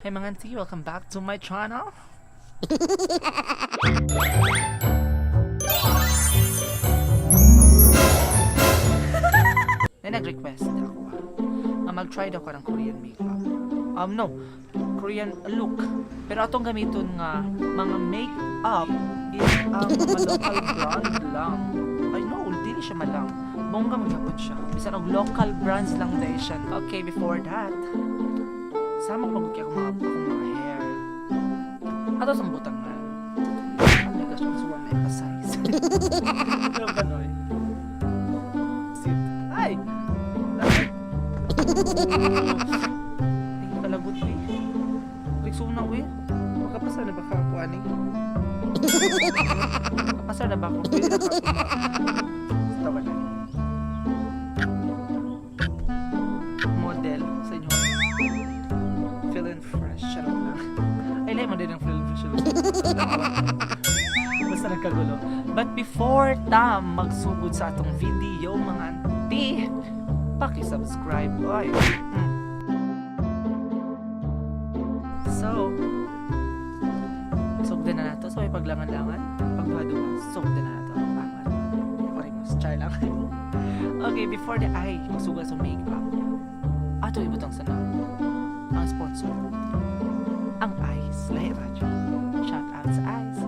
Hey mga auntie, welcome back to my channel. May nag-request ako mag-try daw ko ng Korean makeup. No, Korean look. Pero atong gamiton nga mga makeup is ang local brand lang. I know, dili siya malang. Bongga magyapon siya. Bisan og local brands lang dahil siya. Okay, before that, sama ko magkaya akong mga hair. Ato sa butangan. Oh my gosh, mas want to emphasize. Ano ba noy? Sit. Ay! Ay, kalagot eh. Rikso na eh. Makapasar na ba ka ako, ani? Makapasar na ba ako? Pwede na ka ako. Tawa na. Model sa inyo. Feeling fresh. Charot lang. Ay, lahat mo din ang feeling fresh. Basta nagkagulo. But before magsugod sa atong video, mga auntie, paki-subscribe. Ay. So, sugdan na nato. So, may paglangan-langan. Pagbaduwas. Sugdan na nato. Pangat. Parimos. Char lang. Okay, before the eye, magsugad sa makeup. Ato ibutang sana. Ang sponsor. Ang Eyes. Lahi Radyo. Shout out sa Eyes.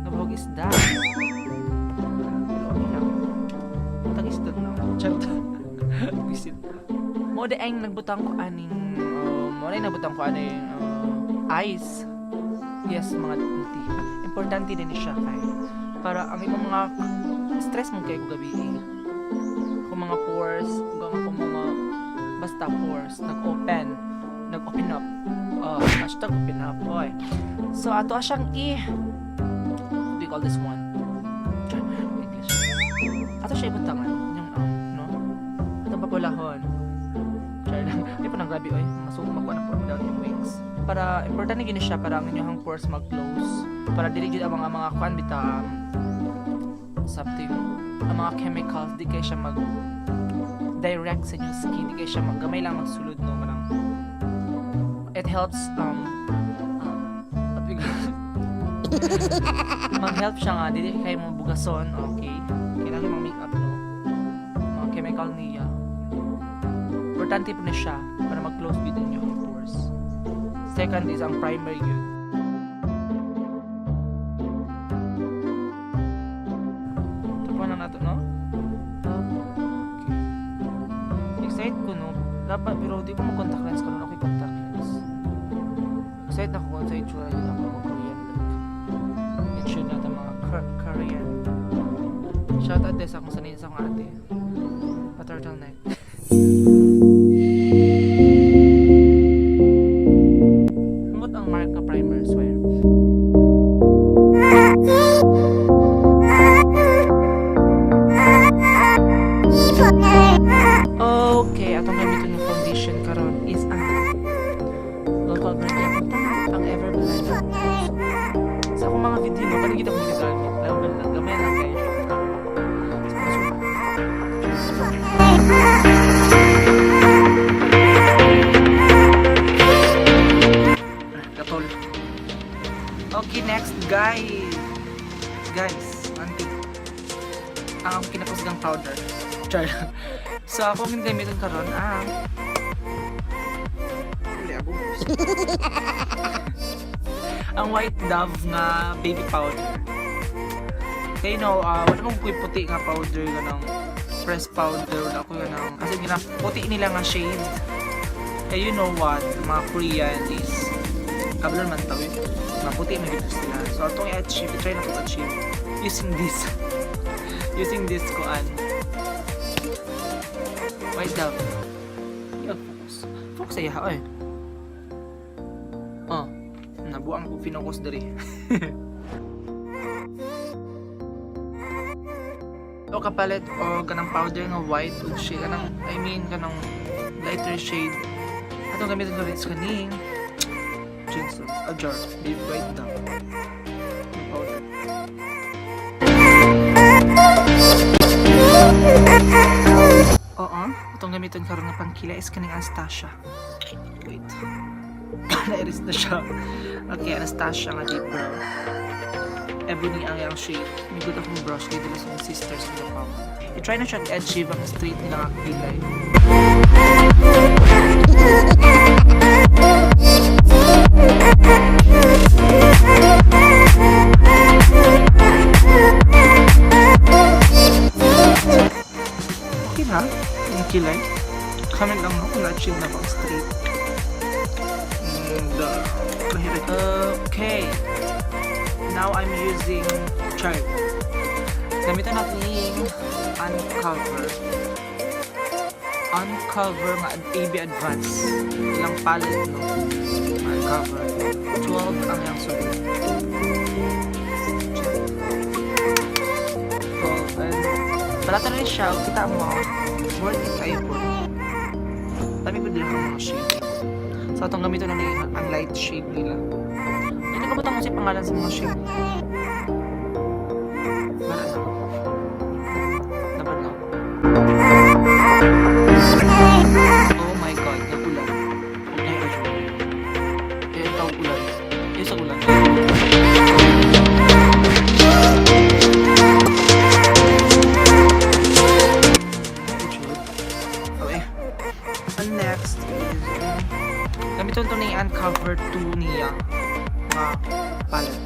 Nabawag isda. Tag-isda na. Charot. Visit. Mo de ang nagbutang ko aning Eyes. Yes, mga auntie. Importante din siya kay para ang imong mga stress mo kay gabi. Kung mga pores, kung mga basta pores nag-open up. Hashtag open up, boy. So ato siyang what do you call this one? English. Ato siya ibutangan yung no? Ato papulahon. Try lang. Hindi po nang grabe oy. Masugma ko na po down yung wings. Para importante gini siya para ang inyong pores mag-close. Para dili gid ang mga kwan bita something ang mga chemicals di kay siya mag direct sa inyong skin, di kay siya gamay lang magsulod no marang it helps mag-help siya nga dili kay mo bugason. Okay, kailangan mga makeup no mga chemical niya importante po na siya para mag-close with inyong pores. Second is ang primer yun. Tapuan na nato no. Excited ko no dapat pero di ko mag-contact lens karon ako contact lens. Excited ako sa itsura yun ako mag-Korean look. Mention natin mga Korean. Shout out des ako sanay sa akong ate. Pa-turtleneck. Humot ang mark na primer, swear. Okay, atong gamitin ng foundation karon is ang local brand yan. Ang Everblind. Sa akong mga video no, kanigit akong ginagamit. Level lang, gamay lang kayo. Katol. Okay, next guys, auntie. Ang kinapusgang powder. Char. So ako gamitin karon ang White Dove nga baby powder. Kaya wala mong puti nga powder ganang press powder wala ko ganang kasi puti nila nga shade. Kaya you know what, mga Korean is kablan man tawid. Maputi may bibig sila. So atong i-achieve, try na to achieve using this kuan. White Dove. Focus ay ha, nabuang ko finocus diri. O kapalit o ganang powder nga white ug shade kanang kanang lighter shade. Atong gamiton ko rin sa kaning jeans a jar, di White Dove. Powder. Itong gamiton karon nga pangkila is kaning Anastasia. Wait. nairis na siya. Okay, Anastasia nga deep brow. Ebony ang yung shade. May good akong brush dito sa mga sisters ng Kpop. I-try na siya achieve ang straight nila kakilay. Okay na, yung kilay. Comment lang no kung na-achieve na bang straight. Okay. Now I'm using chart. Gamitan natin yung uncover nga AB Advance. Ilang palette no? Uncover. 12 ang yung sulit. 12 and balata na rin siya. Kita mo, worth it kayo po. Dami ko din ang mga shade. So itong gamitin na nila ang light shade nila. Hindi ka butang mo siya pangalan sa mga shade. Para na. Dapat na. Oh my god, nagulan. Huwag na yung show. Eh, ito ang ulan. Eh, sa ulan. Okay. And next is gamitin ito na yung uncover 2 niya mga palette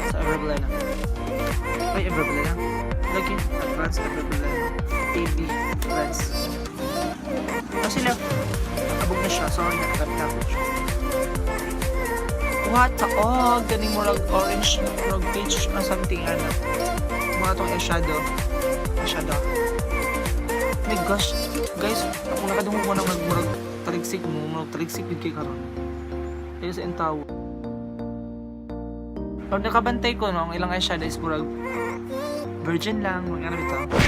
sa Everblend na. Ay, Everblend na. Lagi, Advanced Everblend. AB Advanced. Kasi lang, nakabog na siya. Sorry, nakagamit ako siya. What? Oh, ganing mo orange rag page or something. Ano. Mga itong eyeshadow. Eyeshadow. Oh my gosh. Guys, ako nakadungog mo na magmurag taligsik mo. Taligsik din kayo karon. Kaya sa entaw. Pag nakabantay ko, no, ang ilang eyeshadow is murag virgin lang. Mga ano ito.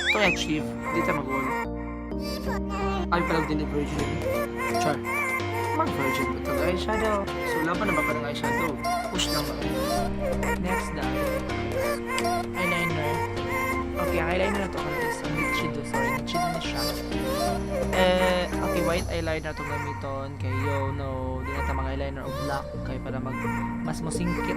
Ito achieve. Dito mag-all. Ay, palag din yung virgin. Char. Mag-virgin ba ito eyeshadow? So, laban na ba pa ng eyeshadow? Push lang ba? Next dahil eyeliner. Okay, ang eyeliner na ito is ang Nichido. Sorry, Nichido na siya. Okay, white eyeliner itong gamiton. Kaya no, di na ito mga eyeliner o black. Kaya para mas masingkit.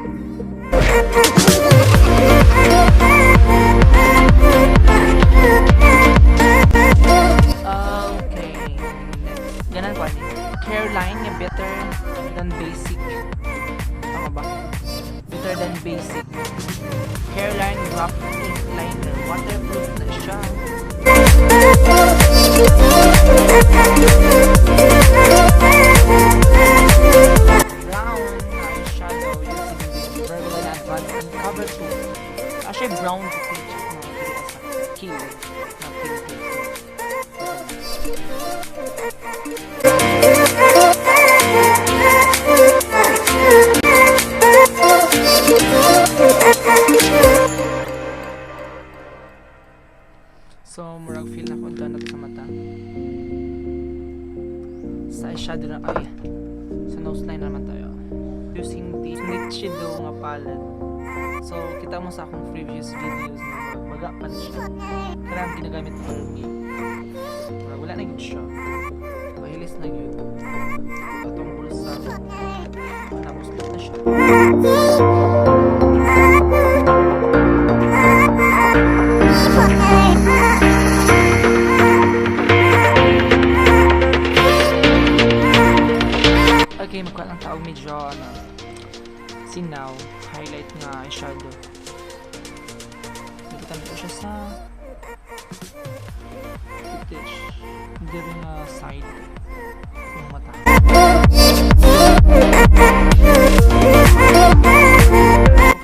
Okay. Ganan ko ani. Hairline niya better than basic. Tama ba? Better than basic. Hairline wrap ink liner. Waterproof na siya. Brown eyeshadow using the Everblend Advanced Uncover 2. Actually, brown to peach na dito sa kilay. So, murag feel na kung na sa mata. Sa eyeshadow na, ay, sa nose line naman tayo. Using the Nichido nga palette. So, kita mo sa akong previous videos na maga pa na siya. Kailangan ginagamit for me. Wala na yun siya. Mahilis na yun. Itong bulsa. Tapos na siya. Okay, magkuha lang taong medyo sinaw, highlight nga eyeshadow. Nagitan ko siya sa fitish, hindi rin na side yung mata.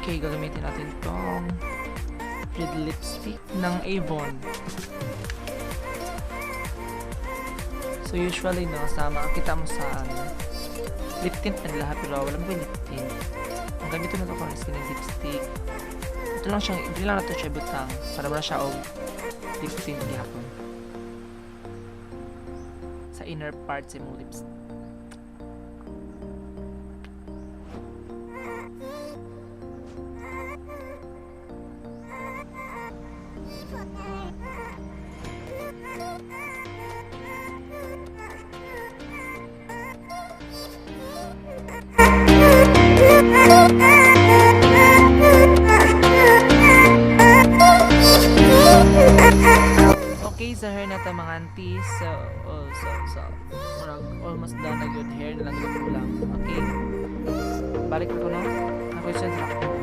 Okay, gagamitin natin tong red lipstick ng Avon. So usually no, sama kita mo sa lip tint na lahat pero wala mo lip tint. Ang gamit na ito ko is yung lipstick. Ito lang siyang, hindi lang na ito siya butang para wala siya og lip tint gihapon sa inner part sa mong lips. Okay, sa hair na ta mga auntie. So, almost done na good hair na lang yung kulang. Okay? Balik ko no? Na-question sa ako.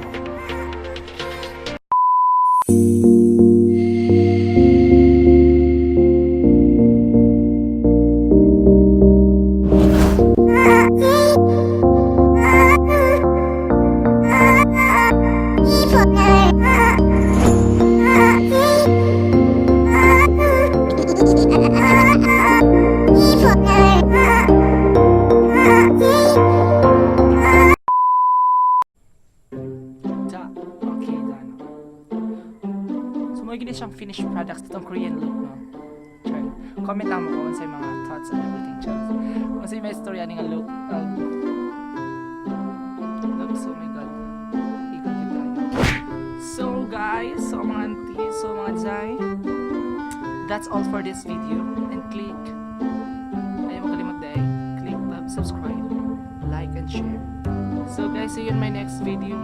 Gini siyang finished products itong Korean look, no? Try. Comment lang mo kung sa mga thoughts and everything, chance. Kung sa may story aning look, looks, oh my god. Ikot kita. So guys, so mga auntie, so mga jay, that's all for this video. And click, ayaw mo kalimot dahil, click, subscribe, like, and share. So guys, see you in my next video.